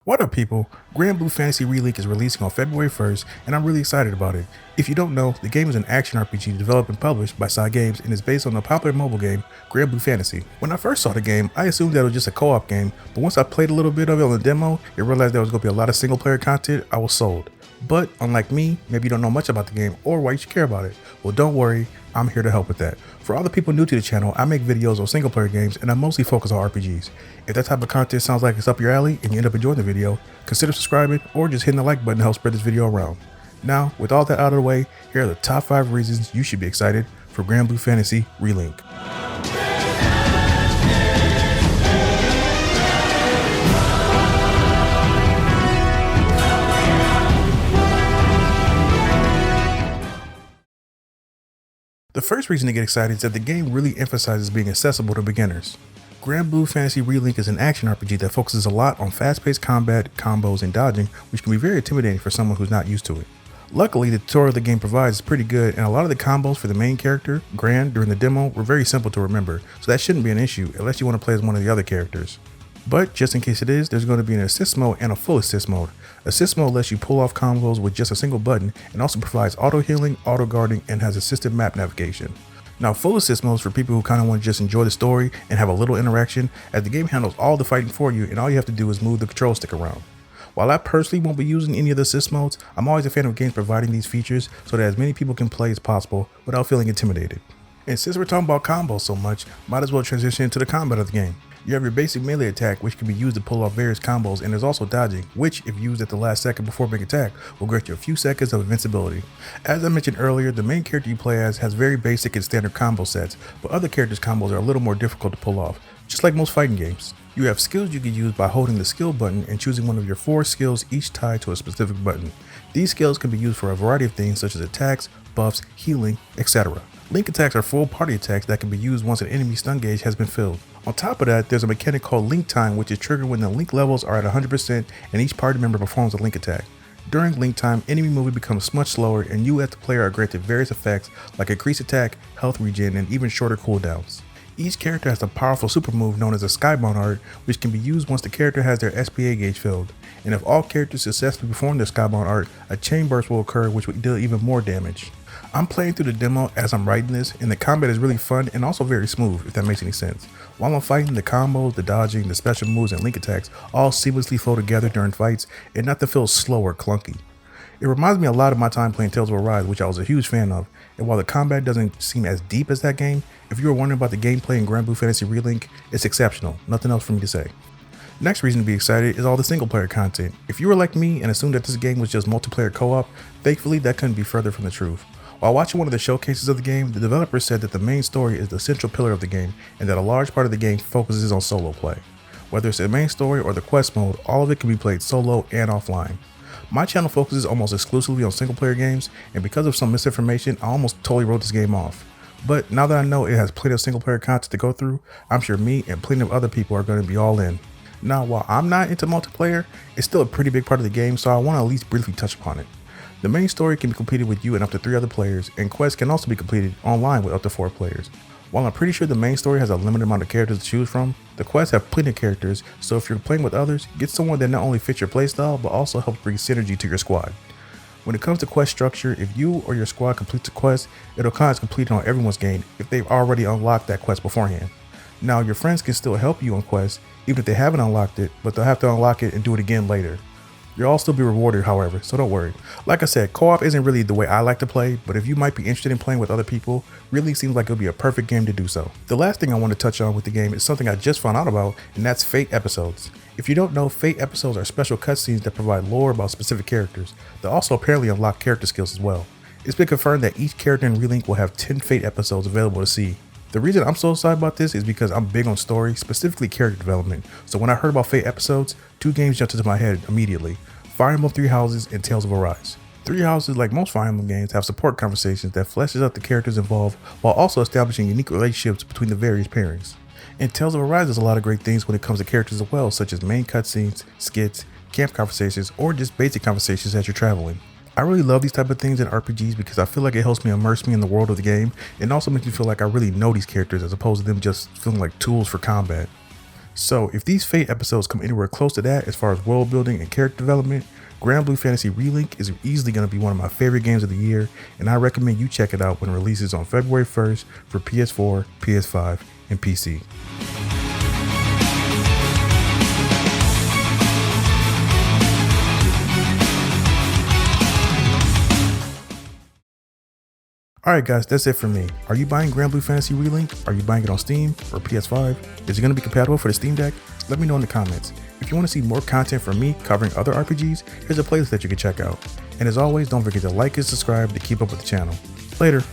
What up, people? Granblue Fantasy Relink is releasing on February 1st, and I'm really excited about it. If you don't know, the game is an action RPG developed and published by Cygames and is based on the popular mobile game Granblue Fantasy. When I first saw the game, I assumed that it was just a co-op game, but once I played a little bit of it on the demo and realized there was going to be a lot of single-player content, I was sold. But unlike me, maybe you don't know much about the game or why you should care about it. Well, don't worry, I'm here to help with that. For all the people new to the channel, I make videos on single player games and I mostly focus on RPGs. If that type of content sounds like it's up your alley and you end up enjoying the video, consider subscribing or just hitting the like button to help spread this video around. Now, with all that out of the way, here are the top 5 reasons you should be excited for Granblue Fantasy Relink. The first reason to get excited is that the game really emphasizes being accessible to beginners. Granblue Fantasy Relink is an action RPG that focuses a lot on fast-paced combat, combos, and dodging, which can be very intimidating for someone who's not used to it. Luckily, the tutorial the game provides is pretty good, and a lot of the combos for the main character, Gran, during the demo were very simple to remember, so that shouldn't be an issue unless you want to play as one of the other characters. But just in case it is, there's going to be an assist mode and a full assist mode. Assist mode lets you pull off combos with just a single button and also provides auto healing, auto guarding, and has assisted map navigation. Now, full assist mode is for people who kind of want to just enjoy the story and have a little interaction, as the game handles all the fighting for you and all you have to do is move the control stick around. While I personally won't be using any of the assist modes, I'm always a fan of games providing these features so that as many people can play as possible without feeling intimidated. And since we're talking about combos so much, might as well transition into the combat of the game. You have your basic melee attack, which can be used to pull off various combos, and there's also dodging, which, if used at the last second before being attacked, will grant you a few seconds of invincibility. As I mentioned earlier, the main character you play as has very basic and standard combo sets, but other characters' combos are a little more difficult to pull off, just like most fighting games. You have skills you can use by holding the skill button and choosing one of your 4 skills, each tied to a specific button. These skills can be used for a variety of things such as attacks, buffs, healing, etc. Link attacks are full party attacks that can be used once an enemy stun gauge has been filled. On top of that, there's a mechanic called Link Time, which is triggered when the Link levels are at 100% and each party member performs a Link attack. During Link Time, enemy movement becomes much slower and you as the player are granted various effects like increased attack, health regen, and even shorter cooldowns. Each character has a powerful super move known as a Skybound art, which can be used once the character has their SPA gauge filled. And if all characters successfully perform their Skybound art, a chain burst will occur which will deal even more damage. I'm playing through the demo as I'm writing this, and the combat is really fun and also very smooth, if that makes any sense. While I'm fighting, the combos, the dodging, the special moves, and link attacks all seamlessly flow together during fights and not to feel slow or clunky. It reminds me a lot of my time playing Tales of Arise, which I was a huge fan of, and while the combat doesn't seem as deep as that game, if you were wondering about the gameplay in Granblue Fantasy Relink, it's exceptional, nothing else for me to say. Next reason to be excited is all the single player content. If you were like me and assumed that this game was just multiplayer co-op, thankfully that couldn't be further from the truth. While watching one of the showcases of the game, the developer said that the main story is the central pillar of the game and that a large part of the game focuses on solo play. Whether it's the main story or the quest mode, all of it can be played solo and offline. My channel focuses almost exclusively on single player games, and because of some misinformation, I almost totally wrote this game off. But now that I know it has plenty of single player content to go through, I'm sure me and plenty of other people are going to be all in. Now, while I'm not into multiplayer, it's still a pretty big part of the game, so I want to at least briefly touch upon it. The main story can be completed with you and up to 3 other players, and quests can also be completed online with up to 4 players. While I'm pretty sure the main story has a limited amount of characters to choose from, the quests have plenty of characters, so if you're playing with others, get someone that not only fits your playstyle, but also helps bring synergy to your squad. When it comes to quest structure, if you or your squad completes a quest, it'll count as completed on everyone's game if they've already unlocked that quest beforehand. Now, your friends can still help you on quests, even if they haven't unlocked it, but they'll have to unlock it and do it again later. You'll all still be rewarded, however, so don't worry. Like I said, co-op isn't really the way I like to play, but if you might be interested in playing with other people, really seems like it'll be a perfect game to do so. The last thing I want to touch on with the game is something I just found out about, and that's Fate episodes. If you don't know, Fate episodes are special cutscenes that provide lore about specific characters. They also apparently unlock character skills as well. It's been confirmed that each character in Relink will have 10 Fate episodes available to see. The reason I'm so excited about this is because I'm big on story, specifically character development, so when I heard about Fate episodes, 2 games jumped into my head immediately: Fire Emblem 3 Houses and Tales of Arise. 3 Houses, like most Fire Emblem games, have support conversations that fleshes out the characters involved while also establishing unique relationships between the various pairings. And Tales of Arise does a lot of great things when it comes to characters as well, such as main cutscenes, skits, camp conversations, or just basic conversations as you're traveling. I really love these type of things in RPGs because I feel like it helps me immerse me in the world of the game and also makes me feel like I really know these characters as opposed to them just feeling like tools for combat. So if these Fate episodes come anywhere close to that as far as world building and character development, Granblue Fantasy Relink is easily going to be one of my favorite games of the year, and I recommend you check it out when it releases on February 1st for PS4, PS5, and PC. Alright guys, that's it for me. Are you buying Granblue Fantasy Relink? Are you buying it on Steam or PS5? Is it going to be compatible for the Steam Deck? Let me know in the comments. If you want to see more content from me covering other RPGs, here's a playlist that you can check out. And as always, don't forget to like and subscribe to keep up with the channel. Later.